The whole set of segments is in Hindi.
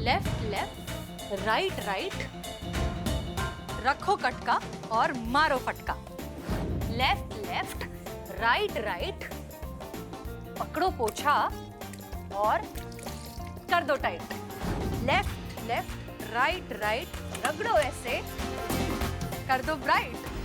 लेफ्ट लेफ्ट, राइट राइट, रखो कटका और मारो फटका। लेफ्ट लेफ्ट, राइट राइट, पकड़ो पोछा और कर दो tight. Left left, right right, रगड़ो ऐसे, कर दो ब्राइट।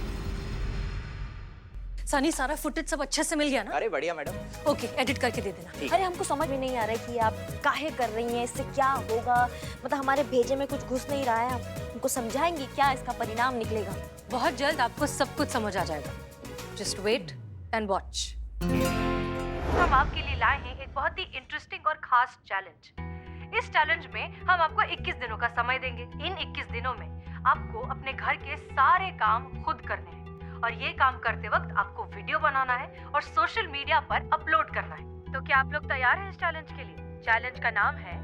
सनी, सारा फुटेज सब अच्छे से मिल गया ना? अरे बढ़िया मैडम। ओके, एडिट करके दे देना। अरे हमको समझ में नहीं आ रहा है कि आप काहे कर रही हैं, इससे क्या होगा, मतलब हमारे भेजे में कुछ घुस नहीं रहा है। आप हमको समझाएंगी क्या इसका परिणाम निकलेगा? बहुत जल्द आपको सब कुछ समझ आ जाएगा। Just wait and watch. हम आपके लिए लाए हैं एक बहुत ही इंटरेस्टिंग और खास चैलेंज। इस चैलेंज में हम आपको 21 दिनों का समय देंगे। इन 21 दिनों में आपको अपने घर के सारे काम खुद करने हैं और ये काम करते वक्त आपको वीडियो बनाना है और सोशल मीडिया पर अपलोड करना है। तो क्या आप लोग तैयार हैं इस चैलेंज के लिए? चैलेंज का नाम है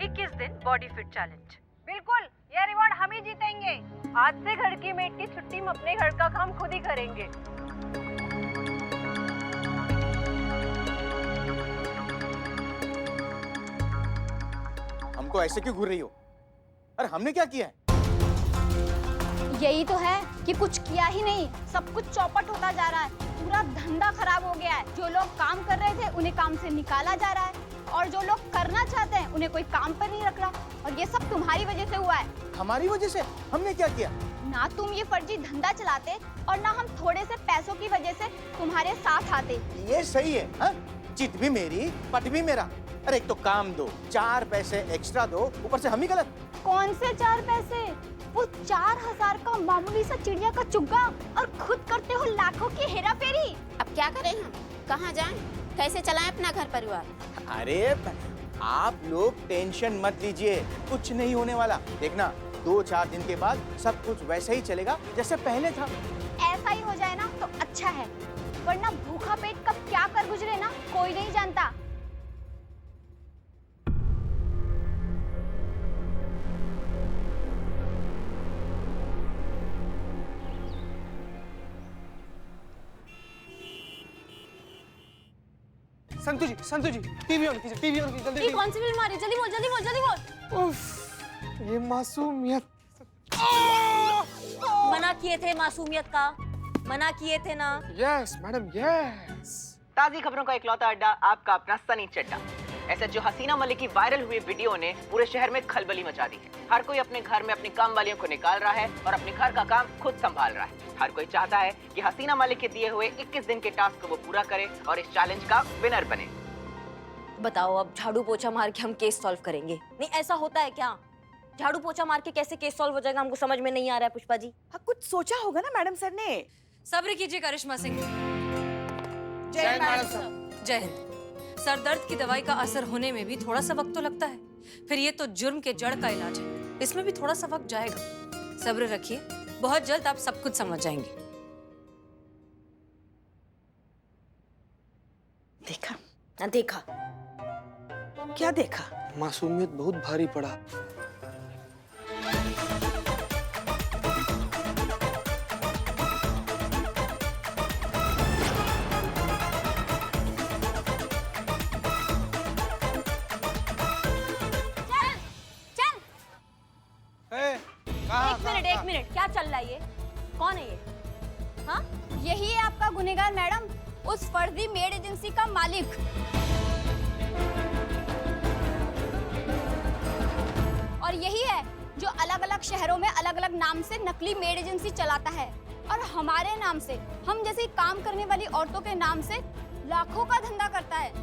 21 दिन बॉडी फिट चैलेंज। बिल्कुल, ये रिवॉर्ड हम ही जीतेंगे। आज से घर की मेड की छुट्टी में अपने घर का काम खुद ही करेंगे। हमको ऐसे क्यों घूर रही हो? अरे हमने क्या किया है? यही तो है कि कुछ किया ही नहीं, सब कुछ चौपट होता जा रहा है। पूरा धंधा खराब हो गया है। जो लोग काम कर रहे थे उन्हें काम से निकाला जा रहा है और जो लोग करना चाहते हैं उन्हें कोई काम पर नहीं रख रहा। और ये सब तुम्हारी वजह से हुआ है। हमारी वजह से? हमने क्या किया? ना तुम ये फर्जी धंधा चलाते और ना हम थोड़े से पैसों की वजह से तुम्हारे साथ आते। ये सही है, हाँ? चित भी मेरी, पट भी मेरा। अरे एक तो काम दो, 4 पैसे एक्स्ट्रा दो, ऊपर से हम ही गलत। कौन से 4 पैसे? वो 4000 का मामूली सा चिड़िया का चुग्गा और खुद करते हो लाखों की हेरा फेरी। अब क्या करें हम? कहाँ जाएं? कैसे चलाएं अपना घर परिवार? अरे आप लोग टेंशन मत लीजिए, कुछ नहीं होने वाला। देखना 2-4 दिन के बाद सब कुछ वैसे ही चलेगा जैसे पहले था। ऐसा ही हो जाए ना तो अच्छा है, वरना भूखा पेट कब क्या कर गुजरे ना कोई नहीं जानता। संतु जी, टीवी ऑन कीजिए, टीवी ऑन कीजिए, जल्दी। ये कौन सी फिल्म आ रही है? जल्दी बोल, जल्दी बोल, जल्दी बोल। उफ, ये मासूमियत। मना किए थे मासूमियत का, मना किए थे ना। Yes madam, yes. ताज़ी खबरों का इकलौता अड्डा, आपका अपना सनी चड्डा। एसएचओ हसीना मलिक की वायरल हुई वीडियो ने पूरे शहर में खलबली मचा दी है। हर कोई अपने घर में अपनी काम वालियों को निकाल रहा है और अपने घर का काम खुद संभाल रहा है। हर कोई चाहता है कि हसीना मलिक के दिए हुए 21 दिन के टास्क को वो पूरा करे और इस चैलेंज का विनर बने। बताओ, अब झाड़ू पोछा मार के हम केस सॉल्व करेंगे? नहीं, ऐसा होता है क्या? झाड़ू पोछा मार के कैसे केस सॉल्व हो जाएगा? हमको समझ में नहीं आ रहा है पुष्पा जी। हाँ, कुछ सोचा होगा ना मैडम सर ने। सब्र कीजिए करिश्मा सिंह। जय मैडम सर। जय हिंद। सर दर्द की दवाई का असर होने में भी थोड़ा सा वक्त तो लगता है, फिर ये तो जुर्म के जड़ का इलाज है, इसमें भी थोड़ा सा वक्त जाएगा। सब्र रखिए, बहुत जल्द आप सब कुछ समझ जाएंगे। देखा? हाँ, देखा। क्या देखा? मासूमियत बहुत भारी पड़ा। एक मिनट, क्या चल रहा है ये? कौन है ये? हाँ? यही है आपका गुनहगार मैडम, उस फर्जी मेड एजेंसी का मालिक। और यही है जो अलग अलग शहरों में अलग अलग नाम से नकली मेड एजेंसी चलाता है और हमारे नाम से, हम जैसी काम करने वाली औरतों के नाम से लाखों का धंधा करता है।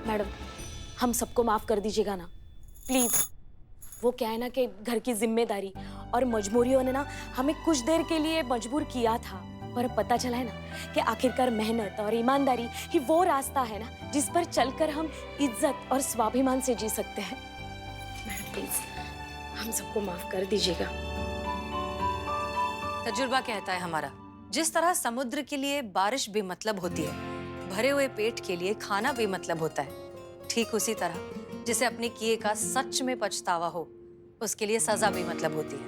मैडम, हम सबको माफ कर दीजिएगा ना, प्लीज। वो क्या है ना कि घर की जिम्मेदारी और मजबूरियों ने ना हमें कुछ देर के लिए मजबूर किया था, पर पता चला है ना कि आखिरकार मेहनत और ईमानदारी ही वो रास्ता है ना जिस पर चलकर हम इज्जत और स्वाभिमान से जी सकते हैं। मैडम प्लीज, हम सबको माफ कर दीजिएगा। तजुर्बा कहता है हमारा, जिस तरह समुद्र के लिए बारिश बेमतलब होती है, भरे हुए पेट के लिए खाना बेमतलब होता है, ठीक उसी तरह जिसे अपने किए का सच में पछतावा हो, उसके लिए सजा बेमतलब होती है।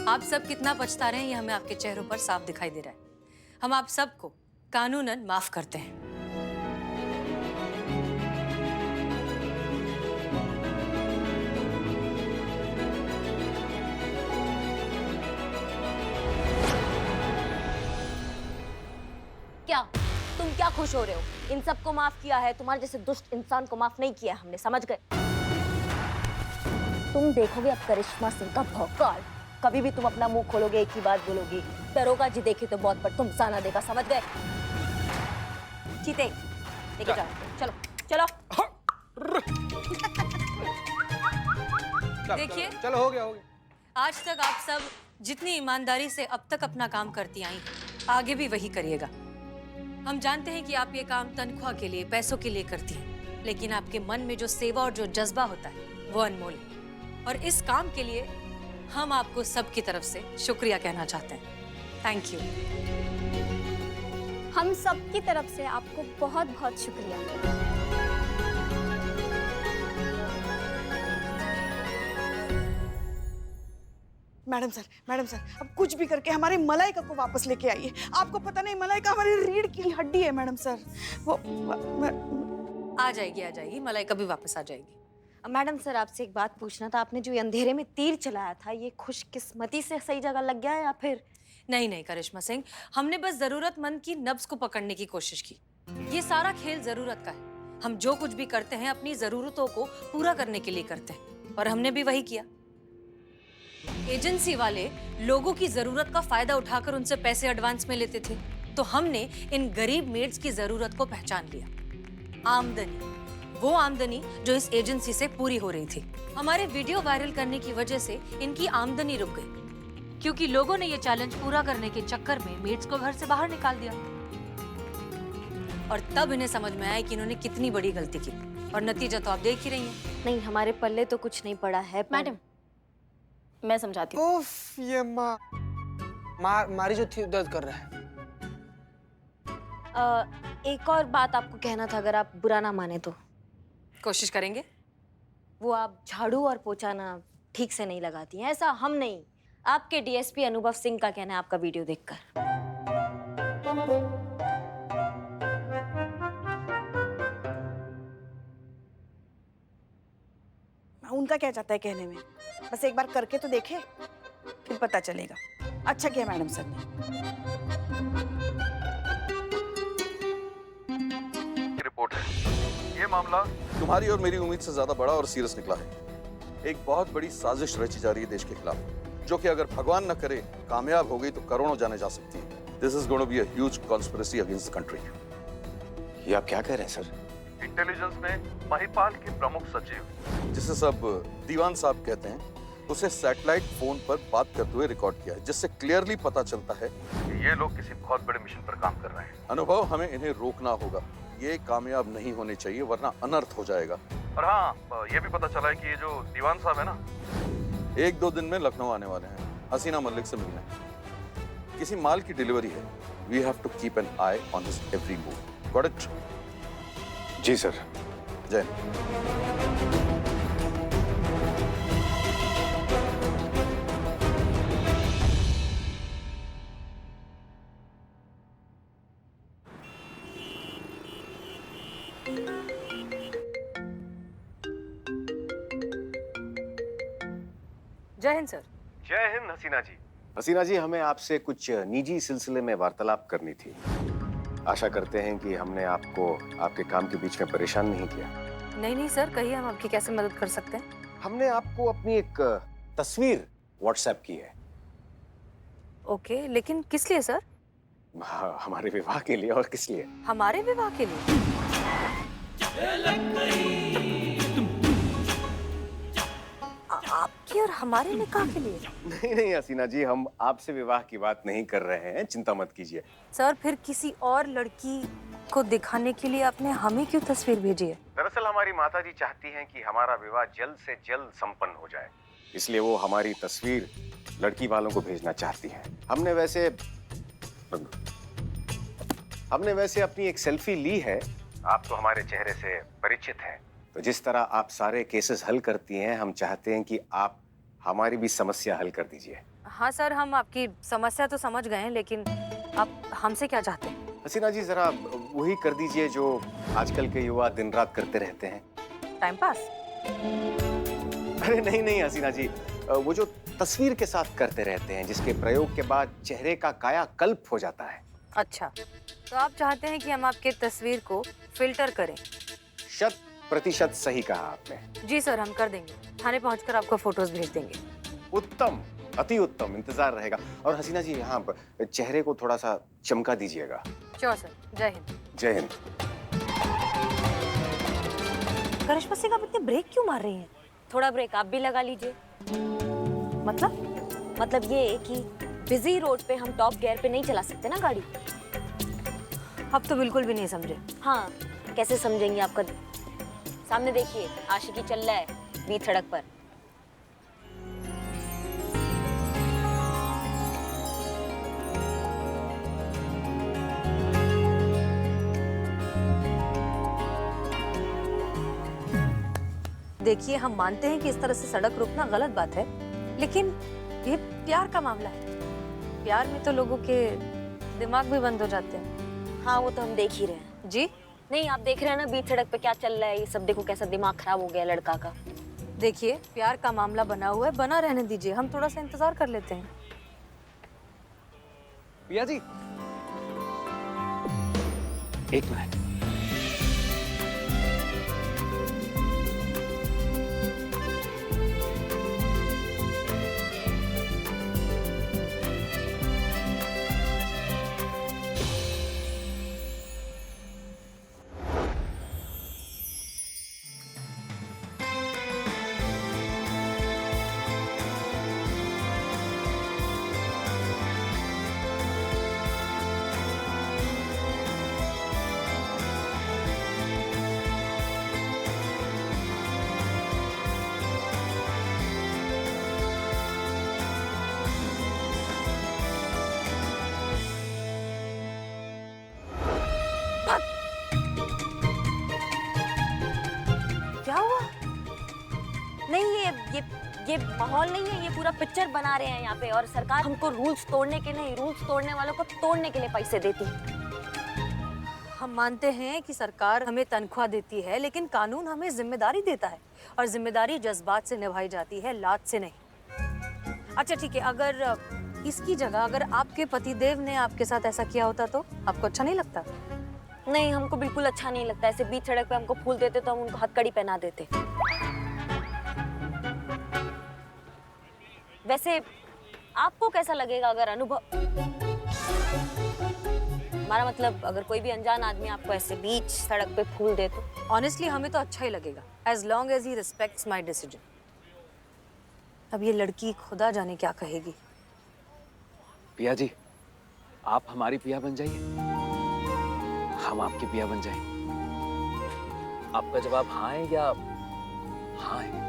आप सब कितना पछता रहे हैं ये हमें आपके चेहरों पर साफ दिखाई दे रहा है। हम आप सबको कानूनन माफ करते हैं। क्या खुश हो रहे हो? इन सबको माफ किया है, तुम्हारे जैसे दुष्ट इंसान को माफ नहीं किया हमने, समझ गए? तुम देखोगे अब करिश्मा सिंह का भौकाल। कभी भी तुम अपना मुंह खोलोगे एक ही बात बोलोगी, दरोगा जी देखे तो बहुत पर तुम साना देगा, समझ गए? चीते लेके जाओ, चलो चलो। देखिए, चलो हो गया। आज तक आप सब जितनी ईमानदारी से अब तक अपना काम करती आई हैं, आगे भी वही करिएगा। हम जानते हैं कि आप ये काम तनख्वाह के लिए, पैसों के लिए करती हैं, लेकिन आपके मन में जो सेवा और जो जज्बा होता है वो अनमोल है। और इस काम के लिए हम आपको सबकी तरफ से शुक्रिया कहना चाहते हैं। Thank you. हम सब की तरफ से आपको बहुत बहुत शुक्रिया। मैडम सर, अब कुछ भी करके हमारी मलाइका को वापस लेके आइए। आपको पता नहीं, मलाइका हमारी रीढ़ की हड्डी है मैडम सर। वो आ जाएगी, मलाइका भी वापस आ जाएगी। मैडम सर, आपसे एक बात पूछना था, आपने जो ये अंधेरे में तीर चलाया था, ये खुशकिस्मती से सही जगह लग गया या फिर? नहीं करिश्मा सिंह, हमने बस जरूरतमंद की नब्ज को पकड़ने की कोशिश की। ये सारा खेल जरूरत का है। हम जो कुछ भी करते हैं अपनी जरूरतों को पूरा करने के लिए करते हैं, और हमने भी वही किया। एजेंसी वाले लोगों की जरूरत का फायदा उठाकर उनसे पैसे एडवांस में लेते थे, तो हमने इन गरीब मेड्स की जरूरत को पहचान लिया। आमदनी, वो आमदनी जो इस एजेंसी से पूरी हो रही थी। हमारे वीडियो वायरल करने की वजह से इनकी आमदनी रुक गई, क्योंकि लोगों ने ये चैलेंज पूरा करने के चक्कर में मेड्स को घर से बाहर निकाल दिया। और तब इन्हें समझ में आया कि इन्होंने कितनी बड़ी गलती की, और नतीजा तो आप देख ही रही हैं। नहीं, हमारे पल्ले तो कुछ नहीं पड़ा है। मैडम, मैं समझाती हूँ। उफ, ये मारी जो थी दर्द कर रहा है। एक और बात आपको कहना था, अगर आप बुरा ना माने तो। कोशिश करेंगे। वो आप झाड़ू और पोछा ना ठीक से नहीं लगाती हैं, ऐसा हम नहीं, आपके डीएसपी अनुभव सिंह का कहना है आपका वीडियो देखकर। उनका क्या चाहता है कहने में? बस एक बार करके तो देखे, फिर पता चलेगा। अच्छा किया मैडम सर ने। रिपोर्ट है, ये मामला तुम्हारी और मेरी उम्मीद से ज्यादा बड़ा और सीरियस निकला है। एक बहुत बड़ी साजिश रची जा रही है देश के खिलाफ, जो कि अगर भगवान न करे कामयाब हो गई तो करोड़ों जाने जा सकती है। This is going to be a huge conspiracy against the country. ये आप क्या कह रहे हैं सर? इंटेलिजेंस में महिपाल के प्रमुख सचिव, जिसे सब दीवान साहब कहते हैं, उसे सैटेलाइट फोन पर बात करते हुए रिकॉर्ड किया है, जिससे क्लियरली पता चलता है कि ये लोग किसी बहुत बड़े मिशन पर काम कर रहे हैं। अनुभव, हमें इन्हें रोकना होगा। ये कामयाब नहीं होने चाहिए, वरना अनर्थ हो जाएगा। और हाँ, ये भी पता चला है कि ये जो दीवान साहब है ना, 1-2 दिन में लखनऊ आने वाले हैं हसीना मलिक से मिलने। किसी माल की डिलीवरी है। We have to keep an eye on his every move. Got it? जी सर। जय हिंद। जय हिंद सर। जय हिंद हसीना जी। हसीना जी, हमें आपसे कुछ निजी सिलसिले में वार्तालाप करनी थी। आशा करते हैं कि हमने आपको आपके काम के बीच में परेशान नहीं किया। नहीं सर, कहिए, हम आपकी कैसे मदद कर सकते हैं? हमने आपको अपनी एक तस्वीर व्हाट्सएप की है। ओके, लेकिन किस लिए सर? हमारे विवाह के लिए। और किस लिए? हमारे विवाह के लिए? आपकी और हमारे निकाह के लिए? नहीं हसीना जी, हम आपसे विवाह की बात नहीं कर रहे हैं, चिंता मत कीजिए। सर, फिर किसी और लड़की को दिखाने के लिए आपने हमें क्यों तस्वीर भेजी है? दरअसल हमारी माताजी चाहती हैं कि हमारा विवाह जल्द से जल्द संपन्न हो जाए, इसलिए वो हमारी तस्वीर लड़की वालों को भेजना चाहती हैं। हमने वैसे अपनी एक सेल्फी ली है। आप तो हमारे चेहरे से परिचित हैं, तो जिस तरह आप सारे केसेस हल करती हैं, हम चाहते हैं कि आप हमारी भी समस्या हल कर दीजिए। हाँ सर, हम आपकी समस्या तो समझ गए हैं, लेकिन आप हमसे क्या चाहते हैं? हसीना जी, जरा वही कर दीजिए जो आजकल के युवा दिन रात करते रहते हैं। Time pass? अरे नहीं हसीना जी, वो जो तस्वीर के साथ करते रहते हैं, जिसके प्रयोग के बाद चेहरे का कायाकल्प हो जाता है। अच्छा, तो आप चाहते हैं कि हम आपके तस्वीर को फिल्टर करें? 100% सही कहा आपने। जी सर, हम कर देंगे। थाने पहुंचकर आपको फोटोज भेज देंगे। उत्तम, अति उत्तम, इंतजार रहेगा। और हसीना जी, यहाँ चेहरे को थोड़ा सा चमका दीजिएगा। Sure sir. जय हिंद। जय हिंद। करिश्मा सिंह, आप इतने ब्रेक क्यों मार रही हैं? थोड़ा ब्रेक आप भी लगा लीजिए। मतलब ये कि बिजी रोड पे हम टॉप गियर पे नहीं चला सकते ना गाड़ी। अब तो बिल्कुल भी नहीं समझे। हाँ, कैसे समझेंगे? आपका सामने देखिए, आशिकी चल रहा है बीच सड़क पर। देखिए, हम मानते हैं कि इस तरह से सड़क रोकना गलत बात है, लेकिन ये प्यार का मामला है। प्यार में तो लोगों के दिमाग भी बंद हो जाते हैं। हाँ, वो तो हम देख ही रहे हैं। जी नहीं, आप देख रहे हैं ना बीच सड़क पे क्या चल रहा है। ये सब देखो, कैसा दिमाग खराब हो गया लड़का का। देखिए, प्यार का मामला बना हुआ है, बना रहने दीजिए। हम थोड़ा सा इंतजार कर लेते हैं। पिया जी, एक मिनट। क्या हुआ? नहीं, ये माहौल नहीं है। ये पूरा पिक्चर बना रहे हैं यहाँ पे, और सरकार हमको रूल्स तोड़ने के नहीं, रूल्स तोड़ने वालों को तोड़ने के लिए पैसे देती है। हम मानते हैं कि सरकार हमें तनख्वाह देती है, लेकिन कानून हमें जिम्मेदारी देता है, और जिम्मेदारी जज्बात से निभाई जाती है, लात से नहीं। अच्छा ठीक है, अगर इसकी जगह अगर आपके पतिदेव ने आपके साथ ऐसा किया होता तो आपको अच्छा नहीं लगता? नहीं, हमको बिल्कुल अच्छा नहीं लगता। ऐसे बीच सड़क पे हमको फूल देते तो हम उनको हथकड़ी पहना देते। वैसे आपको कैसा लगेगा अगर अनुभव, हमारा मतलब अगर कोई भी अनजान आदमी आपको ऐसे बीच सड़क पे फूल दे तो? ऑनेस्टली हमें तो अच्छा ही लगेगा, as long as he respects my decision. अब ये लड़की खुदा जाने क्या कहेगी। पिया जी, आप हमारी पिया बन जाइए, हम आपके पिया बन जाएं। आपका जवाब हाँ है या हाँ है?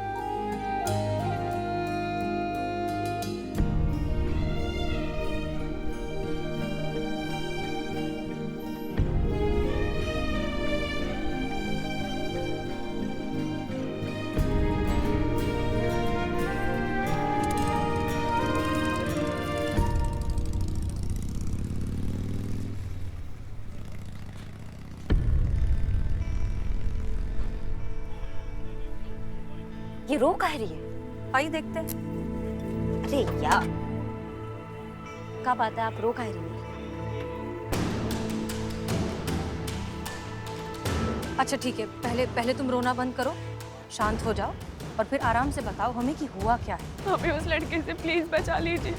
ये रो कह रही है? आइए देखते हैं। अरे यार, क्या बात है, आप रो कह रही है? अच्छा ठीक है, पहले तुम रोना बंद करो, शांत हो जाओ, और फिर आराम से बताओ हमें कि हुआ क्या है। हमें उस लड़के से प्लीज बचा लीजिए।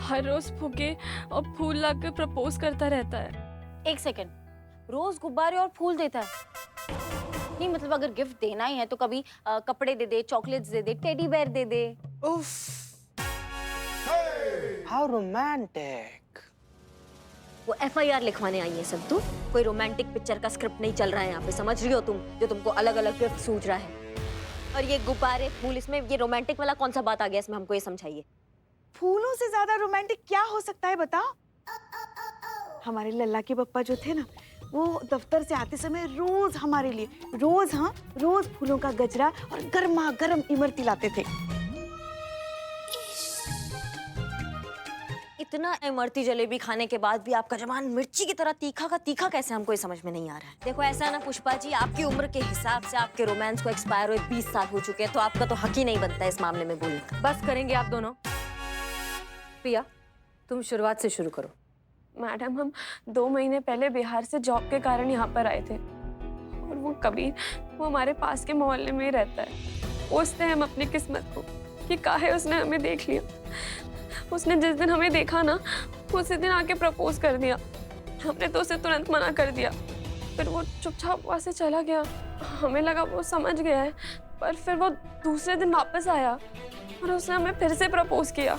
हर रोज फूके और फूल लाकर प्रपोज करता रहता है। एक सेकंड, रोज गुब्बारे और फूल देता है? नहीं मतलब अगर गिफ्ट देना ही है तो कभी कपड़े दे दे, चॉकलेट्स दे दे, टेडी बेयर दे दे। उफ, हाउ रोमांटिक। वो FIR लिखवाने आई है सब। तू कोई रोमांटिक पिक्चर का स्क्रिप्ट नहीं चल रहा है यहाँ पे, समझ रही हो तुम? जो तुमको अलग अलग गिफ्ट सूझ रहा है, और ये गुब्बारे फूल, इसमें ये रोमांटिक वाला कौन सा बात आ गया इसमें? हमको ये समझाइए। फूलों से ज्यादा रोमांटिक क्या हो सकता है बताओ? हमारे लल्ला के पप्पा जो थे ना, वो दफ्तर से आते समय रोज हमारे लिए रोज फूलों का गजरा और गर्मा गर्म इमरती लाते थे। इतना इमरती जलेबी खाने के बाद भी आपका जबान मिर्ची की तरह तीखा का तीखा कैसे, हमको ये समझ में नहीं आ रहा है। देखो ऐसा है ना पुष्पा जी, आपकी उम्र के हिसाब से आपके रोमांस को एक्सपायर हुए 20 साल हो चुके हैं, तो आपका तो हक ही नहीं बनता है इस मामले में बोलने का। बस करेंगे आप दोनों? पिया, तुम शुरुआत से शुरू करो। मैडम, हम 2 महीने पहले बिहार से जॉब के कारण यहाँ पर आए थे और वो कबीर, वो हमारे पास के मोहल्ले में ही रहता है। कोसते हैं हम अपनी किस्मत को कि काहे उसने हमें देख लिया। उसने जिस दिन हमें देखा ना, उसी दिन आके प्रपोज कर दिया। हमने तो उसे तुरंत मना कर दिया, फिर वो चुपचाप वहाँ से चला गया। हमें लगा वो समझ गया है, पर फिर वो दूसरे दिन वापस आया और उसने हमें फिर से प्रपोज किया।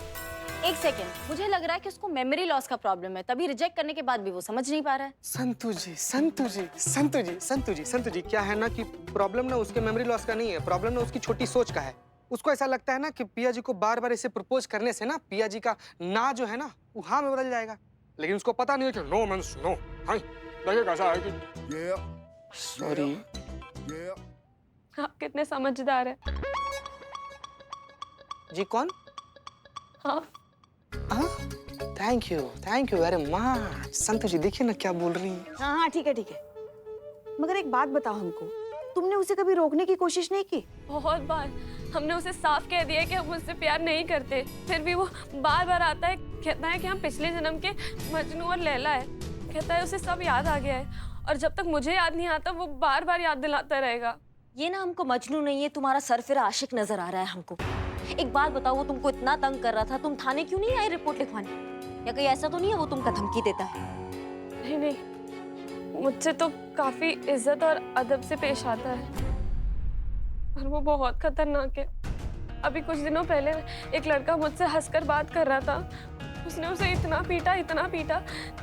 एक सेकेंड, मुझे लग रहा है कि उसको मेमोरी लॉस का प्रॉब्लम है, तभी रिजेक्ट करने के बाद भी वो समझ नहीं पा रहा है। संतु जी, क्या है ना कि प्रॉब्लम ना उसके मेमोरी लॉस का नहीं है, प्रॉब्लम ना उसकी छोटी सोच का है। उसको ऐसा लगता है ना कि पिया जी को बार बार इसे प्रपोज करने से ना पिया जी का ना जो है ना वो हाँ में बदल जाएगा, लेकिन उसको पता नहीं है कि नो मींस नो। हाँ, लगेगा ऐसा है कि सॉरी। आप कितने समझदार हैं। जी कौन? हाँ। Thank you very much. Santu ji देखिए ना क्या बोल रही है। हाँ हाँ ठीक है, मगर एक बात बताओ हमको, तुमने उसे कभी रोकने की कोशिश नहीं की? बहुत बार हमने उसे साफ कह दिया कि हम उससे प्यार नहीं करते, फिर भी वो बार बार आता है, कहता है कि हम पिछले जन्म के मजनू और लैला है। कहता है उसे सब याद आ गया है और जब तक मुझे याद नहीं आता वो बार बार याद दिलाता रहेगा। ये ना हमको मजनू नहीं है, तुम्हारा सरफिरा आशिक नजर आ रहा है हमको। एक बात बताओ, वो तुमको इतना तंग कर रहा था, तुम थाने क्यों नहीं आए रिपोर्ट लिखवाने? या कहीं ऐसा तो नहीं है वो तुमका धमकी देता है? नहीं, मुझसे तो काफी इज्जत और अदब से पेश आता है, और वो बहुत खतरनाक है। अभी कुछ दिनों पहले एक लड़का मुझसे हंसकर बात कर रहा था, उसने उसे इतना पीटा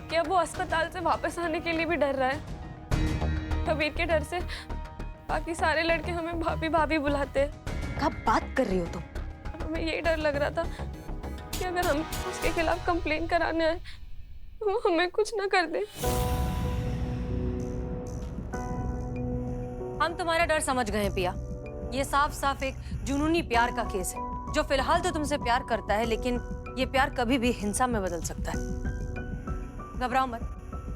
कि अब वो अस्पताल से वापस आने के लिए भी डर रहा है। कबीर के डर से बाकी सारे लड़के हमें भाभी भाभी बुलाते हैं। कब बात कर रही हो तुम? हमें यही डर लग रहा था कि अगर हम उसके खिलाफ कंप्लेन कराने आए तो वो हमें कुछ ना कर दे। हम तुम्हारा डर समझ गए हैं पिया। ये साफ साफ एक जुनूनी प्यार का केस है, जो फिलहाल तो तुमसे प्यार करता है, लेकिन ये प्यार कभी भी हिंसा में बदल सकता है। घबराओ मत,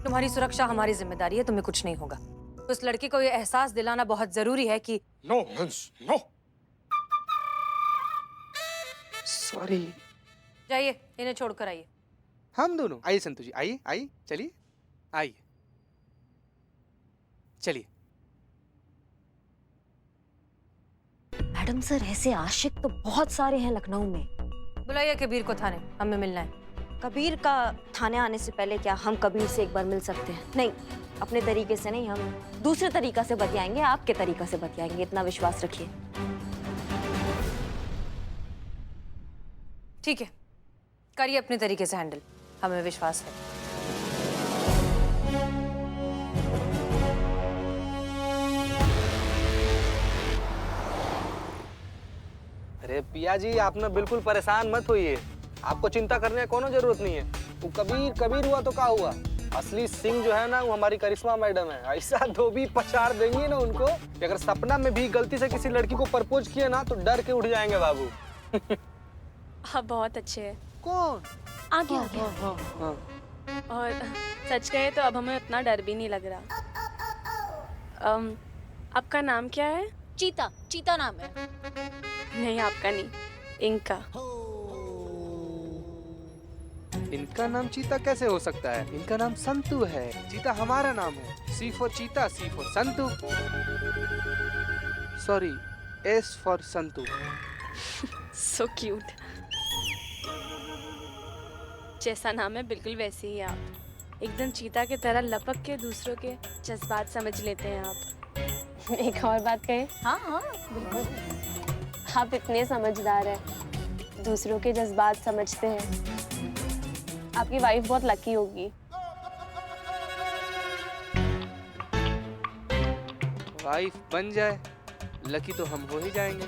तुम्हारी सुरक्षा हमारी जिम्मेदारी है, तुम्हें कुछ नहीं होगा। तो उस लड़की को ये एहसास दिलाना बहुत जरूरी है कि नो मींस नो। सॉरी। जाइए, इन्हें छोड़कर आइए। हम दोनों आइए संतु जी, आइए चलिए, आइए चलिए। मैडम सर, ऐसे आशिक तो बहुत सारे हैं लखनऊ में। बुलाइए कबीर को थाने, हमें मिलना है। कबीर का थाने आने से पहले क्या हम कबीर से एक बार मिल सकते हैं? नहीं, अपने तरीके से नहीं, हम दूसरे तरीका से बतियाएंगे, आपके तरीका से बतियाएंगे, इतना विश्वास रखिए। ठीक है, करिए अपने तरीके से हैंडल, हमें विश्वास है। अरे पिया जी, आप ना बिल्कुल परेशान मत होइए, आपको चिंता करने की कोनो जरूरत नहीं है। वो कबीर हुआ तो क्या हुआ, असली सिंह जो है ना वो हमारी करिश्मा मैडम है। ऐसा धोबी पछाड़ देंगी ना उनको कि अगर सपना में भी गलती से किसी लड़की को प्रपोज किया ना तो डर के उठ जाएंगे बाबू। आप बहुत अच्छे हैं। कौन? आगे और सच कहे तो अब हमें उतना डर भी नहीं लग रहा। आपका नाम क्या है? चीता नाम है। नहीं, आपका नहीं, इनका। इनका नाम चीता कैसे हो सकता है? इनका नाम संतु है। चीता हमारा नाम है। C for cheetah, C for Santu, sorry S for Santu. So cute. जैसा नाम है बिल्कुल वैसे ही आप, एकदम चीता की तरह लपक के दूसरों के जज्बात समझ लेते हैं आप। एक और बात कहें? हाँ बिल्कुल। आप इतने समझदार हैं, दूसरों के जज्बात समझते हैं। आपकी वाइफ बहुत लकी होगी। वाइफ बन जाए, लकी तो हम हो ही जाएंगे।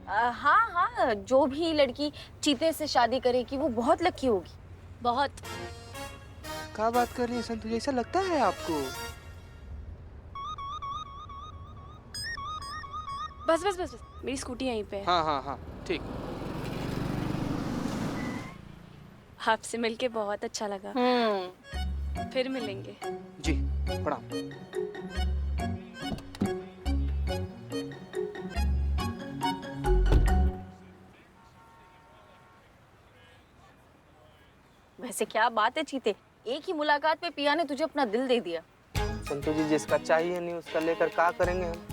हाँ, जो भी लड़की चीते से शादी करेगी वो बहुत लकी होगी, बहुत। क्या बात कर रही है संतु, ऐसा लगता है आपको? बस, मेरी स्कूटी यहीं पे है। हाँ, ठीक। आपसे मिलके बहुत अच्छा लगा। फिर मिलेंगे। जी, प्रणाम। वैसे क्या बात है चीते, एक ही मुलाकात में पिया ने तुझे अपना दिल दे दिया। संतू जी, जिसका चाहिए नहीं उसका लेकर क्या करेंगे हम?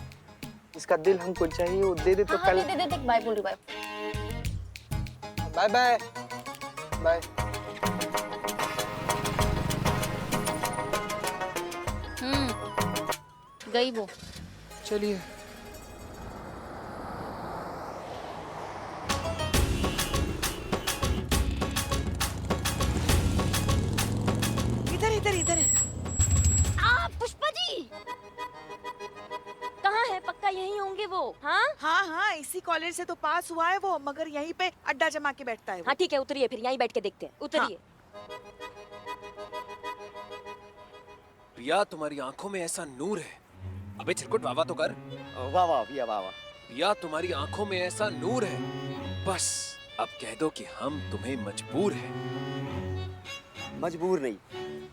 जिसका दिल हमको चाहिए वो दे दे तो हाँ, कल। दे बाय बोल रही, बाय बाय बाय बाय। गई वो। चलिए। इधर इधर इधर। पुष्पा जी कहाँ है? पक्का यहीं होंगे वो। हाँ हाँ हाँ, इसी कॉलेज से तो पास हुआ है वो, मगर यहीं पे अड्डा जमा के बैठता है वो। हाँ ठीक है, उतरिए, फिर यहीं बैठ के देखते हैं। उतरिए। पिया, तुम्हारी आंखों में ऐसा नूर है। अबे चिरकुट, वाह तो कर। वाह वाह पिया, वाह वाह। पिया, तुम्हारी आंखों में ऐसा नूर है। बस अब कह दो कि हम तुम्हें मजबूर हैं। मजबूर नहीं,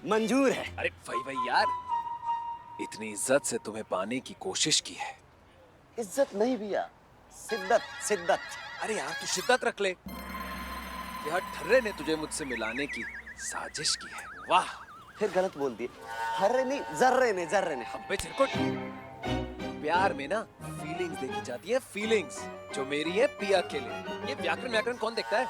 मंजूर है। अरे भाई यार, इतनी इज्जत से तुम्हें पाने की कोशिश की है। इज्जत नहीं भैया, शिद्दत शिद्दत। अरे यार तू शिद्दत रख ले। यार ठर्रे ने तुझे मुझसे मिलाने की साजिश की है। वाह। फिर गलत बोल दिए। हर्रे नहीं, जर्रे ने जर्रे ने। अबे चिरकुट, प्यार में ना फीलिंग्स देखी जाती है, फीलिंग्स, जो मेरी है पिया के लिए। ये व्याकरण कौन देखता है?